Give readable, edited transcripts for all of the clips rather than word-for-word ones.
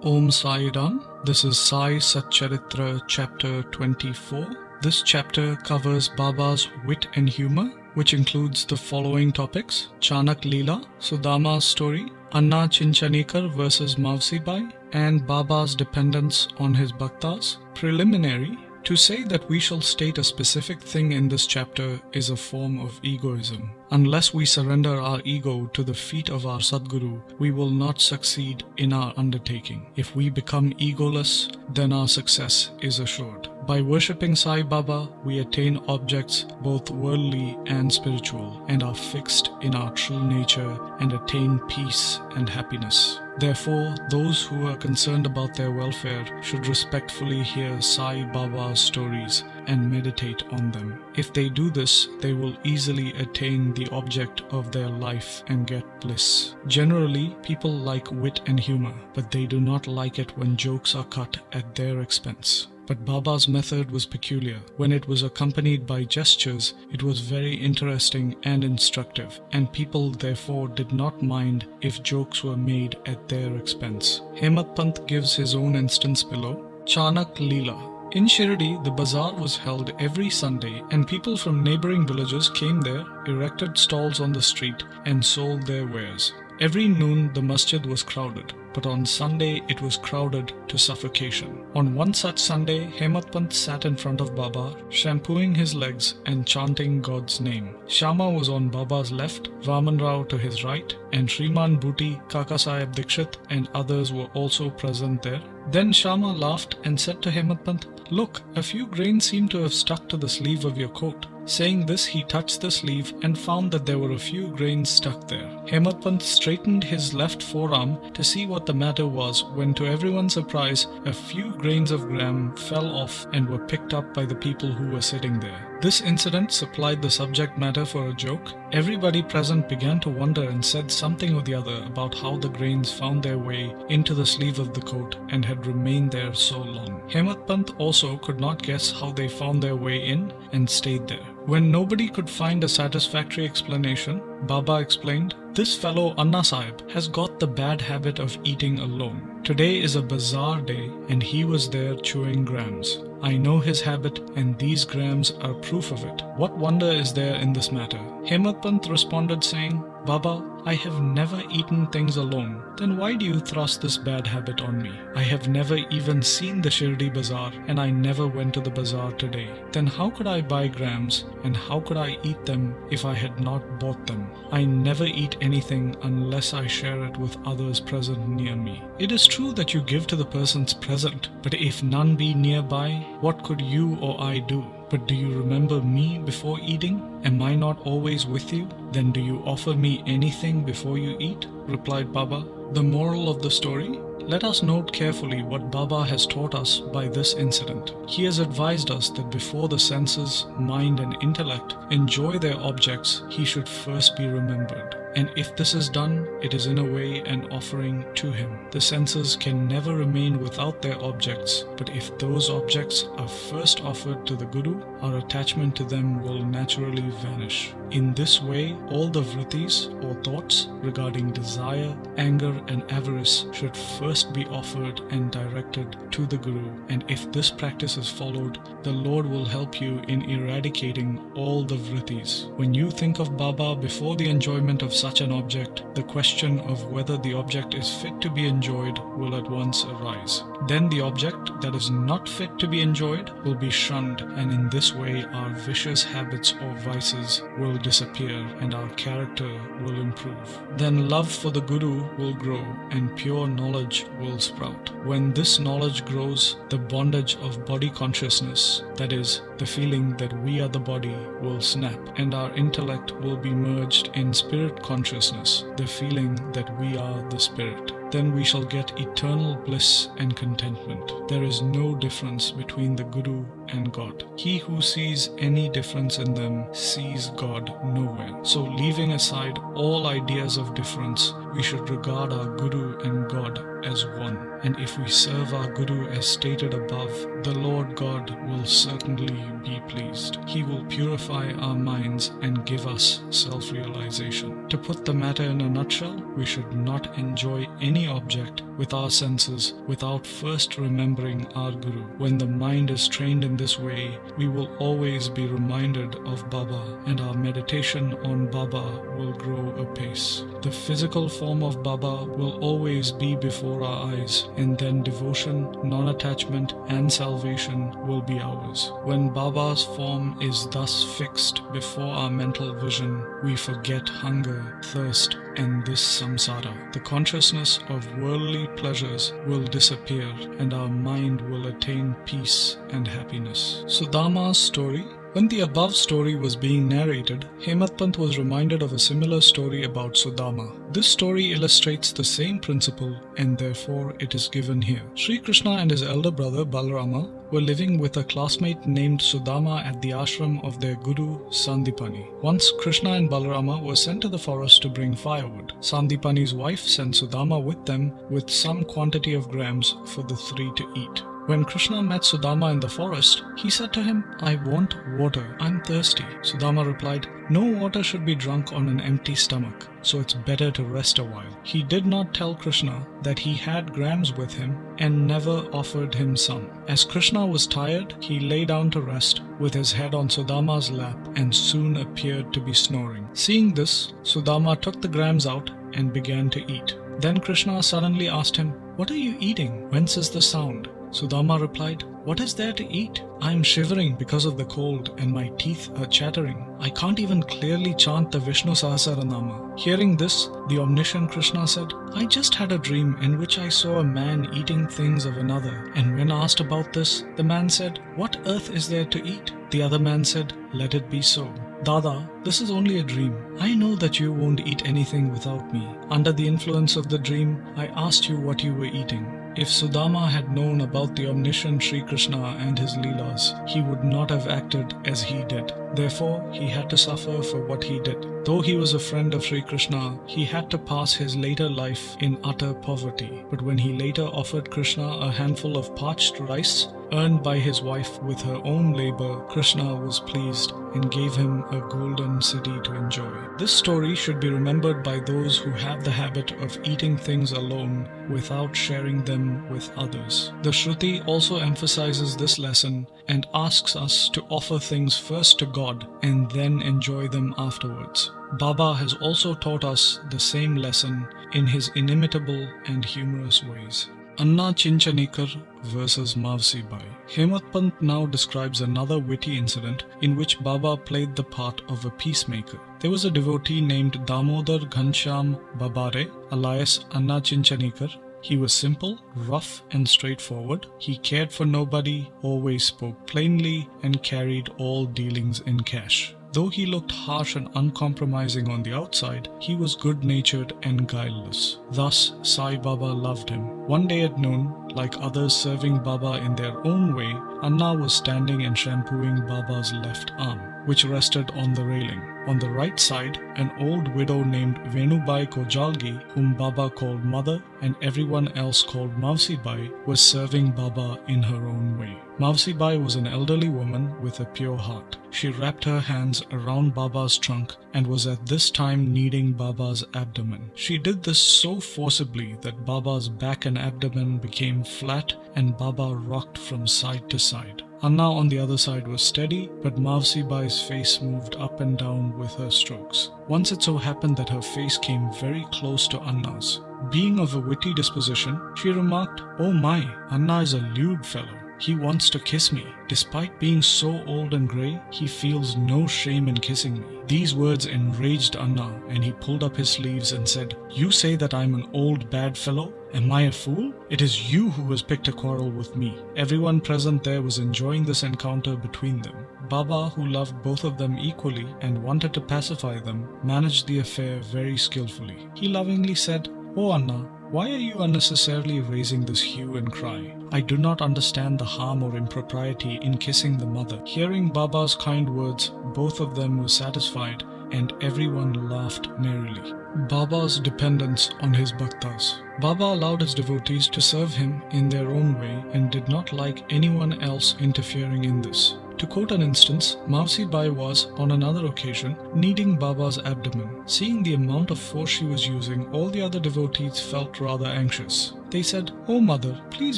Om Sai Ram. This is Sai Satcharitra chapter 24. This chapter covers Baba's wit and humour, which includes the following topics: Chanak Leela, Sudama's story, Anna Chinchanikar versus Mavsibai, and Baba's dependence on his bhaktas. Preliminary: to say that we shall state a specific thing in this chapter is a form of egoism. Unless we surrender our ego to the feet of our Sadguru, we will not succeed in our undertaking. If we become egoless, then our success is assured. By worshipping Sai Baba, we attain objects both worldly and spiritual, and are fixed in our true nature and attain peace and happiness. Therefore, those who are concerned about their welfare should respectfully hear Sai Baba's stories and meditate on them. If they do this, they will easily attain the object of their life and get bliss. Generally, people like wit and humour, but they do not like it when jokes are cut at their expense. But Baba's method was peculiar. When it was accompanied by gestures, it was very interesting and instructive, and people therefore did not mind if jokes were made at their expense. Hemadpant gives his own instance below. Chanak Leela. In Shirdi, the bazaar was held every Sunday, and people from neighbouring villages came there, erected stalls on the street, and sold their wares. Every noon the masjid was crowded, but on Sunday it was crowded to suffocation. On one such Sunday, Hemadpant sat in front of Baba, shampooing his legs and chanting God's name. Shama was on Baba's left, Vaman Rao to his right, and Shriman Bhuti, Kaka Sahib Dikshit and others were also present there. Then Shama laughed and said to Hemadpant, "Look, a few grains seem to have stuck to the sleeve of your coat." Saying this, he touched the sleeve and found that there were a few grains stuck there. Hemadpant straightened his left forearm to see what the matter was, when to everyone's surprise, a few grains of gram fell off and were picked up by the people who were sitting there. This incident supplied the subject matter for a joke. Everybody present began to wonder and said something or the other about how the grains found their way into the sleeve of the coat and had remained there so long. Hemadpant also could not guess how they found their way in and stayed there. When nobody could find a satisfactory explanation, Baba explained, "This fellow Anna Sahib has got the bad habit of eating alone. Today is a bazaar day and he was there chewing grams. I know his habit and these grams are proof of it. What wonder is there in this matter?" Hemadpant responded saying, "Baba, I have never eaten things alone. Then why do you thrust this bad habit on me? I have never even seen the Shirdi bazaar and I never went to the bazaar today. Then how could I buy grams and how could I eat them if I had not bought them? I never eat anything unless I share it with others present near me. It is true that you give to the persons present, but if none be nearby, what could you or I do? But do you remember me before eating? Am I not always with you? Then do you offer me anything before you eat?" replied Baba. The moral of the story: let us note carefully what Baba has taught us by this incident. He has advised us that before the senses, mind and intellect enjoy their objects, he should first be remembered. And if this is done, it is in a way an offering to him. The senses can never remain without their objects, but if those objects are first offered to the Guru, our attachment to them will naturally vanish. In this way, all the vrittis or thoughts regarding desire, anger and avarice should first be offered and directed to the Guru, and if this practice is followed, the Lord will help you in eradicating all the vrittis. When you think of Baba before the enjoyment of such an object, the question of whether the object is fit to be enjoyed will at once arise. Then the object that is not fit to be enjoyed will be shunned, and in this way our vicious habits or vices will disappear and our character will improve. Then love for the Guru will grow and pure knowledge will sprout. When this knowledge grows, the bondage of body consciousness, that is, the feeling that we are the body, will snap, and our intellect will be merged in spirit consciousness, the feeling that we are the spirit. Then we shall get eternal bliss and contentment. There is no difference between the Guru and God. He who sees any difference in them sees God nowhere. So leaving aside all ideas of difference, we should regard our Guru and God as one. And if we serve our Guru as stated above, the Lord God will certainly be pleased. He will purify our minds and give us self-realization. To put the matter in a nutshell, we should not enjoy any any object with our senses without first remembering our Guru. When the mind is trained in this way, we will always be reminded of Baba, and our meditation on Baba will grow apace. The physical form of Baba will always be before our eyes, and then devotion, non-attachment and salvation will be ours. When Baba's form is thus fixed before our mental vision, we forget hunger, thirst and this samsara. The consciousness of worldly pleasures will disappear and our mind will attain peace and happiness. Sudama's story. When the above story was being narrated, Hemadpant was reminded of a similar story about Sudama. This story illustrates the same principle and therefore it is given here. Sri Krishna and his elder brother Balarama were living with a classmate named Sudama at the ashram of their guru Sandipani. Once Krishna and Balarama were sent to the forest to bring firewood. Sandipani's wife sent Sudama with them with some quantity of grams for the three to eat. When Krishna met Sudama in the forest, he said to him, "I want water, I'm thirsty." Sudama replied, "No water should be drunk on an empty stomach, so it's better to rest a while." He did not tell Krishna that he had grams with him and never offered him some. As Krishna was tired, he lay down to rest with his head on Sudama's lap and soon appeared to be snoring. Seeing this, Sudama took the grams out and began to eat. Then Krishna suddenly asked him, "What are you eating? Whence is the sound?" Sudama replied, "What is there to eat? I am shivering because of the cold and my teeth are chattering. I can't even clearly chant the Vishnu Sahasranama." Hearing this, the omniscient Krishna said, "I just had a dream in which I saw a man eating things of another, and when asked about this, the man said, 'What earth is there to eat?' The other man said, 'Let it be so.' Dada, this is only a dream. I know that you won't eat anything without me. Under the influence of the dream, I asked you what you were eating." If Sudama had known about the omniscient Sri Krishna and his Leelas, he would not have acted as he did. Therefore, he had to suffer for what he did. Though he was a friend of Sri Krishna, he had to pass his later life in utter poverty. But when he later offered Krishna a handful of parched rice, earned by his wife with her own labor, Krishna was pleased and gave him a golden city to enjoy. This story should be remembered by those who have the habit of eating things alone without sharing them with others. The Shruti also emphasizes this lesson and asks us to offer things first to God and then enjoy them afterwards. Baba has also taught us the same lesson in his inimitable and humorous ways. Anna Chinchanikar versus Mavsibai. Hemadpant now describes another witty incident in which Baba played the part of a peacemaker. There was a devotee named Damodar Ghanshyam Babare, alias Anna Chinchanikar. He was simple, rough and straightforward. He cared for nobody, always spoke plainly and carried all dealings in cash. Though he looked harsh and uncompromising on the outside, he was good-natured and guileless. Thus, Sai Baba loved him. One day at noon, like others serving Baba in their own way, Anna was standing and shampooing Baba's left arm, which rested on the railing. On the right side, an old widow named Venubai Kojalgi, whom Baba called Mother and everyone else called Mavsibai, was serving Baba in her own way. Mavsibai was an elderly woman with a pure heart. She wrapped her hands around Baba's trunk and was at this time kneading Baba's abdomen. She did this so forcibly that Baba's back and abdomen became flat and Baba rocked from side to side. Anna on the other side was steady, but Mavsibai's face moved up and down with her strokes. Once it so happened that her face came very close to Anna's. Being of a witty disposition, she remarked, "Oh my, Anna is a lewd fellow. He wants to kiss me. Despite being so old and grey, he feels no shame in kissing me." These words enraged Anna and he pulled up his sleeves and said, "You say that I'm an old bad fellow? Am I a fool? It is you who has picked a quarrel with me." Everyone present there was enjoying this encounter between them. Baba, who loved both of them equally and wanted to pacify them, managed the affair very skillfully. He lovingly said, "Oh Anna, why are you unnecessarily raising this hue and cry? I do not understand the harm or impropriety in kissing the mother." Hearing Baba's kind words, both of them were satisfied and everyone laughed merrily. Baba's dependence on his bhaktas. Baba allowed his devotees to serve him in their own way and did not like anyone else interfering in this. To quote an instance, Mavsibai was, on another occasion, kneading Baba's abdomen. Seeing the amount of force she was using, all the other devotees felt rather anxious. They said, "Oh mother, please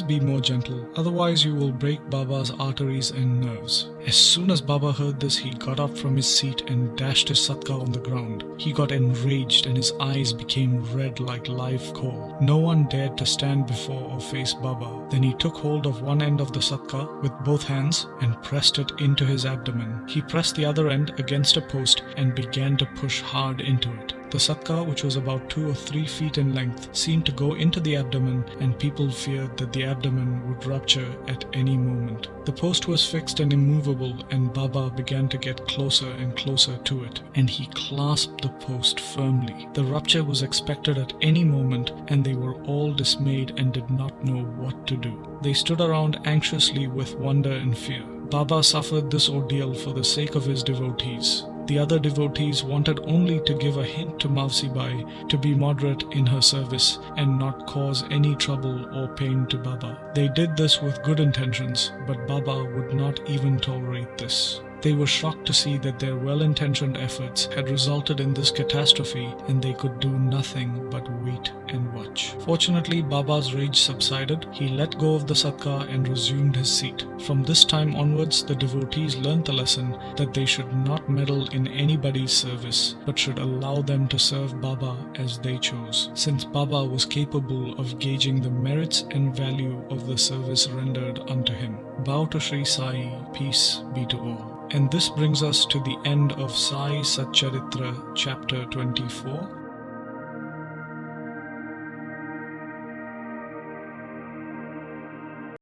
be more gentle, otherwise you will break Baba's arteries and nerves." As soon as Baba heard this, he got up from his seat and dashed his satka on the ground. He got enraged and his eyes became red like live coal. No one dared to stand before or face Baba. Then he took hold of one end of the satka with both hands and pressed it into his abdomen. He pressed the other end against a post and began to push hard into it. The satka, which was about 2 or 3 feet in length, seemed to go into the abdomen, and people feared that the abdomen would rupture at any moment. The post was fixed and immovable, and Baba began to get closer and closer to it, and he clasped the post firmly. The rupture was expected at any moment, and they were all dismayed and did not know what to do. They stood around anxiously with wonder and fear. Baba suffered this ordeal for the sake of his devotees. The other devotees wanted only to give a hint to Mavsibai to be moderate in her service and not cause any trouble or pain to Baba. They did this with good intentions, but Baba would not even tolerate this. They were shocked to see that their well-intentioned efforts had resulted in this catastrophe, and they could do nothing but wait and watch. Fortunately, Baba's rage subsided. He let go of the satka and resumed his seat. From this time onwards, the devotees learnt the lesson that they should not meddle in anybody's service, but should allow them to serve Baba as they chose, since Baba was capable of gauging the merits and value of the service rendered unto him. Bow to Sri Sai, peace be to all. And this brings us to the end of Sai Satcharitra chapter 24.